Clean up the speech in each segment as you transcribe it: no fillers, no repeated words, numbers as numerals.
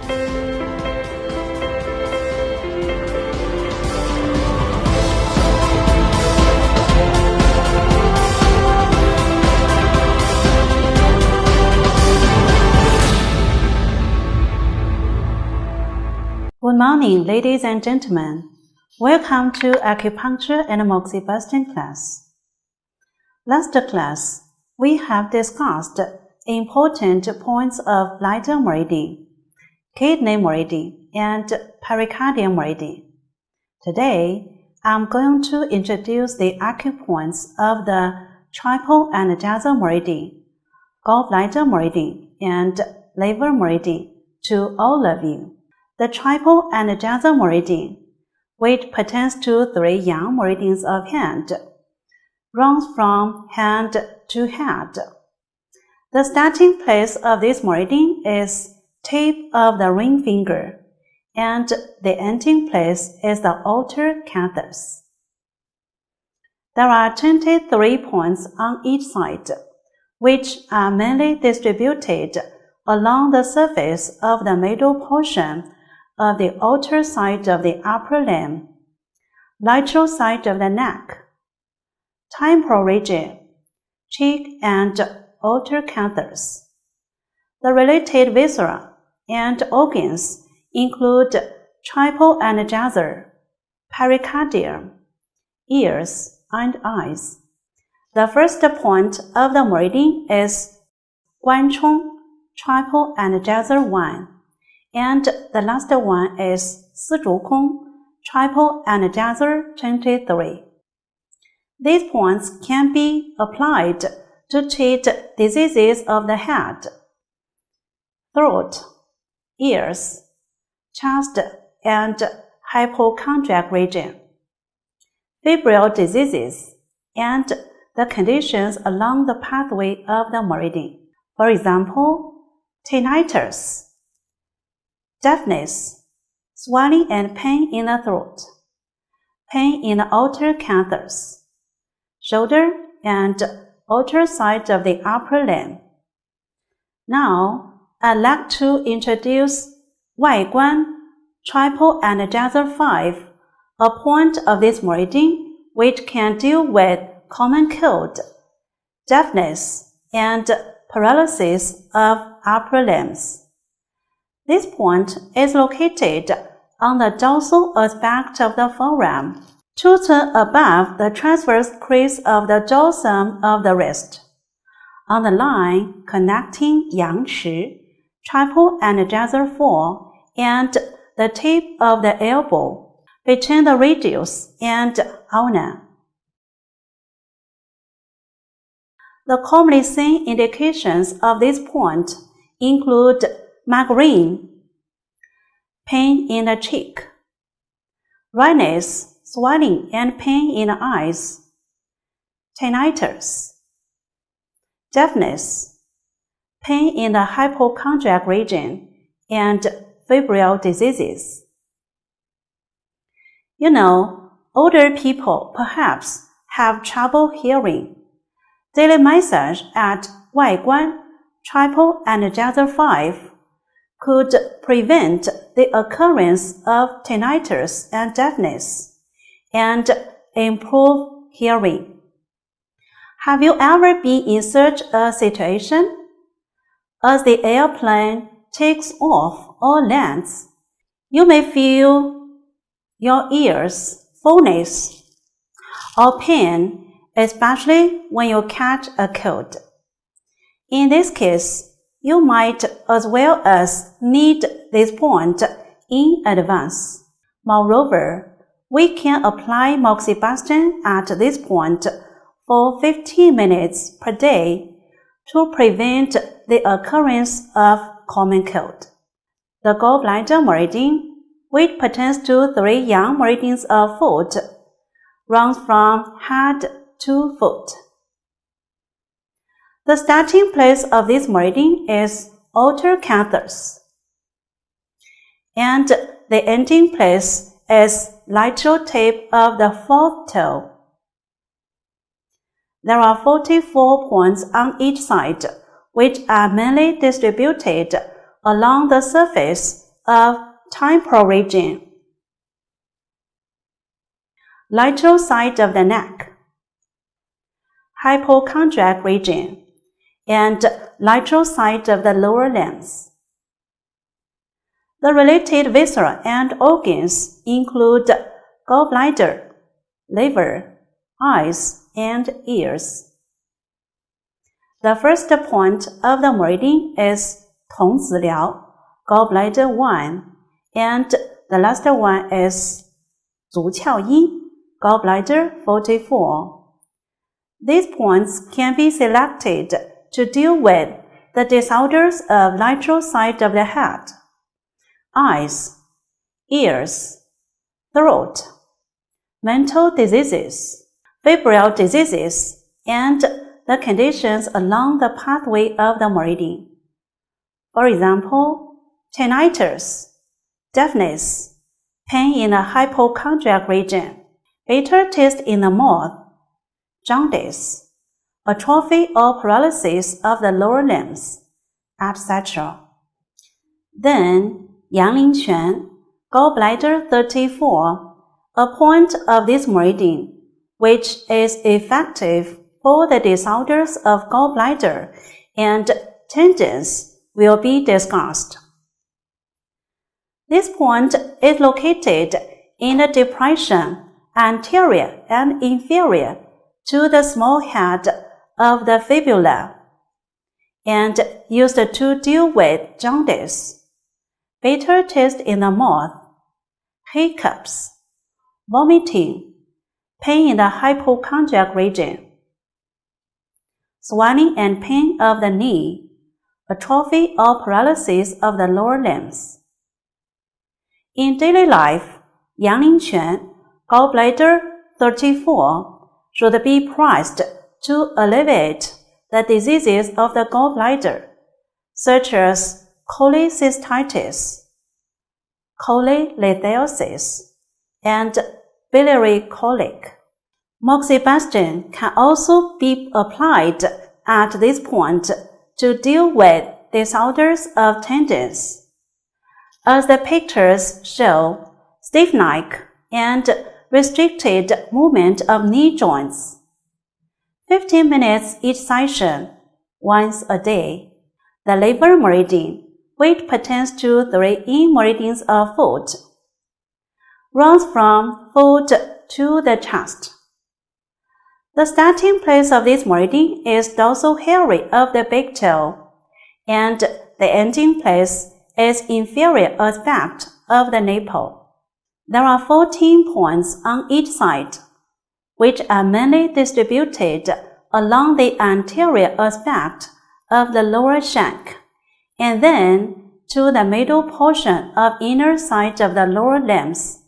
Good morning, ladies and gentlemen. Welcome to Acupuncture and Moxibustion class. Last class, we have discussed important points of bladder meridian, kidney meridian, and pericardium meridian. Today, I'm going to introduce the acupoints of the triple and jasal meridian, gallbladder meridian, and liver meridian to all of you. The triple and jasal meridian, which pertains to 3 young meridians of hand, runs from hand to head. The starting place of this meridian is tip of the ring finger, and the ending place is the outer canthus. There are 23 points on each side, which are mainly distributed along the surface of the middle portion of the outer side of the upper limb, lateral side of the neck, temporal region, cheek, and outer canthus. The related viscera and organs include triple and jasal, pericardium, ears, and eyes. The first point of the meridian is Guanchong, triple and jasal 1. And the last one is Sizhukong, triple and jasal 23. These points can be applied to treat diseases of the head, throat, ears, chest, and hypochondriac region, febrile diseases, and the conditions along the pathway of the meridian. For example, tinnitus, deafness, swelling and pain in the throat, pain in the outer canthus, shoulder and outer side of the upper limb. Now, I'd like to introduce 外观 triple and jasal 5, a point of this meridian which can deal with common cold, deafness, and paralysis of upper limbs. This point is located on the dorsal aspect of the forearm, just above the transverse crease of the dorsum of the wrist, on the line connecting Yangshi, triple and jasal 4, and the tip of the elbow, between the radius and ulna. The commonly seen indications of this point include migraine, pain in the cheek, redness, swelling, and pain in the eyes, tinnitus, deafness, pain in the hypochondriac region, and febrile diseases. You know, older people perhaps have trouble hearing. Daily massage at 外观 triple and jasal 5 could prevent the occurrence of tinnitus and deafness and improve hearing. Have you ever been in such a situation? As the airplane takes off or lands, you may feel your ears fullness or pain, especially when you catch a cold. In this case, you might as well as need this point in advance. Moreover, we can apply moxibustion at this point for 15 minutes per day to prevent the occurrence of common cold. The gallbladder meridian, which pertains to 3 young meridians of foot, runs from head to foot. The starting place of this meridian is outer canthus, and the ending place is lateral tip of the 4th toe. There are 44 points on each side, which are mainly distributed along the surface of temporal region, lateral side of the neck, hypochondriac region, and lateral side of the lower limbs. The related viscera and organs include gallbladder, liver, eyes, and ears. The first point of the meridian is 童子髎, gallbladder 1, and the last one is 足鞘阴, gallbladder 44. These points can be selected to deal with the disorders of lateral side of the head, eyes, ears, throat, mental diseases, febrile diseases, and the conditions along the pathway of the meridian. For example, tinnitus, deafness, pain in the hypochondriac region, bitter taste in the mouth, jaundice, atrophy or paralysis of the lower limbs, etc. Then, 阳陵泉, gallbladder 34, a point of this meridian, which is effective for the disorders of gallbladder and tendons, will be discussed. This point is located in the depression anterior and inferior to the small head of the fibula and used to deal with jaundice, bitter taste in the mouth, hiccups, vomiting, pain in the hypochondriac region, swelling and pain of the knee, atrophy or paralysis of the lower limbs. In daily life, 阳陵泉, gallbladder 34, should be pressed to alleviate the diseases of the gallbladder, such as cholecystitis, cholelithiasis, and biliary colic. Moxibustion can also be applied at this point to deal with disorders of tendons. As the pictures show, stiff neck and restricted movement of knee joints. 15 minutes each session, once a day. The liver meridian, which pertains to 3 in-meridians of foot, runs from foot to the chest. The starting place of this meridian is dorsal hairy of the big toe, and the ending place is inferior aspect of the nipple. There are 14 points on each side, which are mainly distributed along the anterior aspect of the lower shank, and then to the middle portion of inner side of the lower limbs,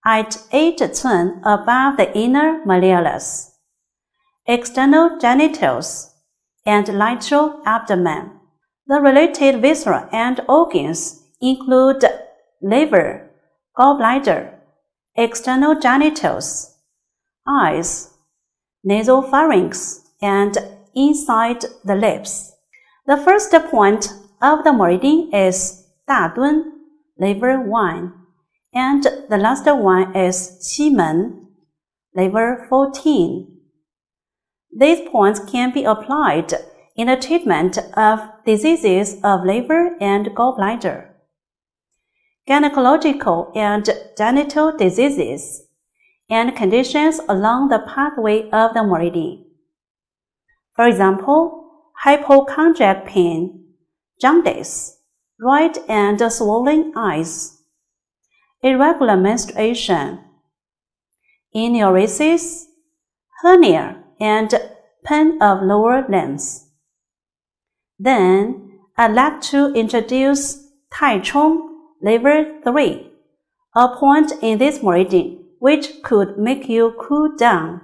at 8 cun above the inner malleolus, external genitals, and lateral abdomen. The related viscera and organs include liver, gallbladder, external genitals, eyes, nasopharynx, and inside the lips. The first point of the meridian is 大敦, liver 1, and the last one is 西门, liver 14. These points can be applied in the treatment of diseases of liver and gallbladder, gynecological and genital diseases, and conditions along the pathway of the meridian. For example, hypochondriac pain, jaundice, red and swollen eyes, irregular menstruation, enuresis, hernia, and pain of lower limbs. Then, I'd like to introduce 太冲, liver 3, a point in this meridian which could make you cool down.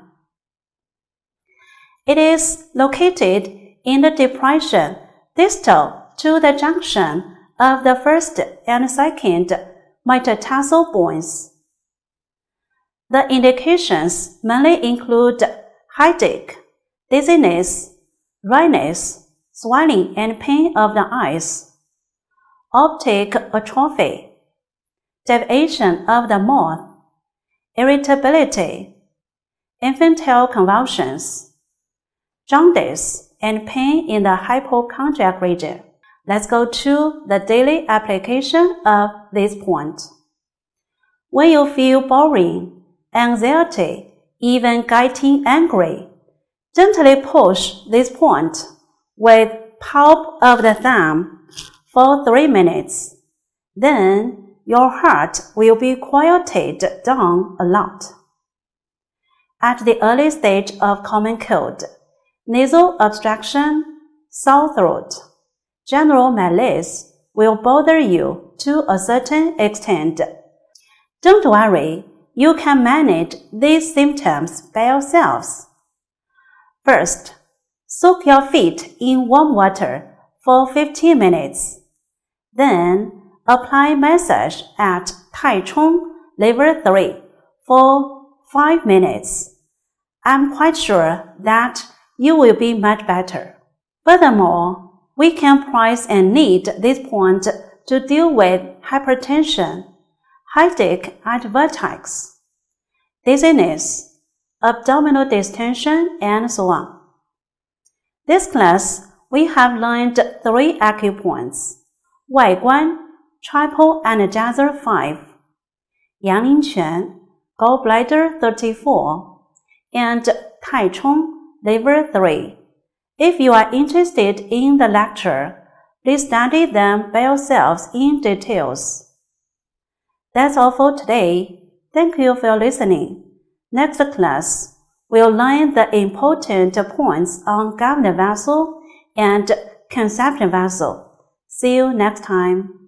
It is located in the depression distal to the junction of the first and second metatarsal bones. The indications mainly include headache, dizziness, redness, swelling and pain of the eyes. optic atrophy, deviation of the mouth, irritability, infantile convulsions, jaundice, and pain in the hypochondriac region. Let's go to the daily application of this point. When you feel boring, anxiety, even getting angry, gently push this point with palm of the thumb for 3 minutes. Then your heart will be quieted down a lot. At the early stage of common cold, nasal obstruction, sore throat, general malaise will bother you to a certain extent. Don't worry, you can manage these symptoms by yourselves. First, soak your feet in warm water for 15 minutes. Then, apply massage at Taichung level 3 for 5 minutes. I'm quite sure that you will be much better. Furthermore, we can price and knead this point to deal with hypertension, headache at vertex, dizziness, abdominal distension, and so on. This class, we have learned 3 acupoints: 外观 Triple Energizer 5, 阳陵泉 Gallbladder 34, and Taichung Level 3. If you are interested in the lecture, please study them by yourselves in details. That's all for today. Thank you for listening. Next class, we'll learn the important points on governor vessel and conception vessel. See you next time.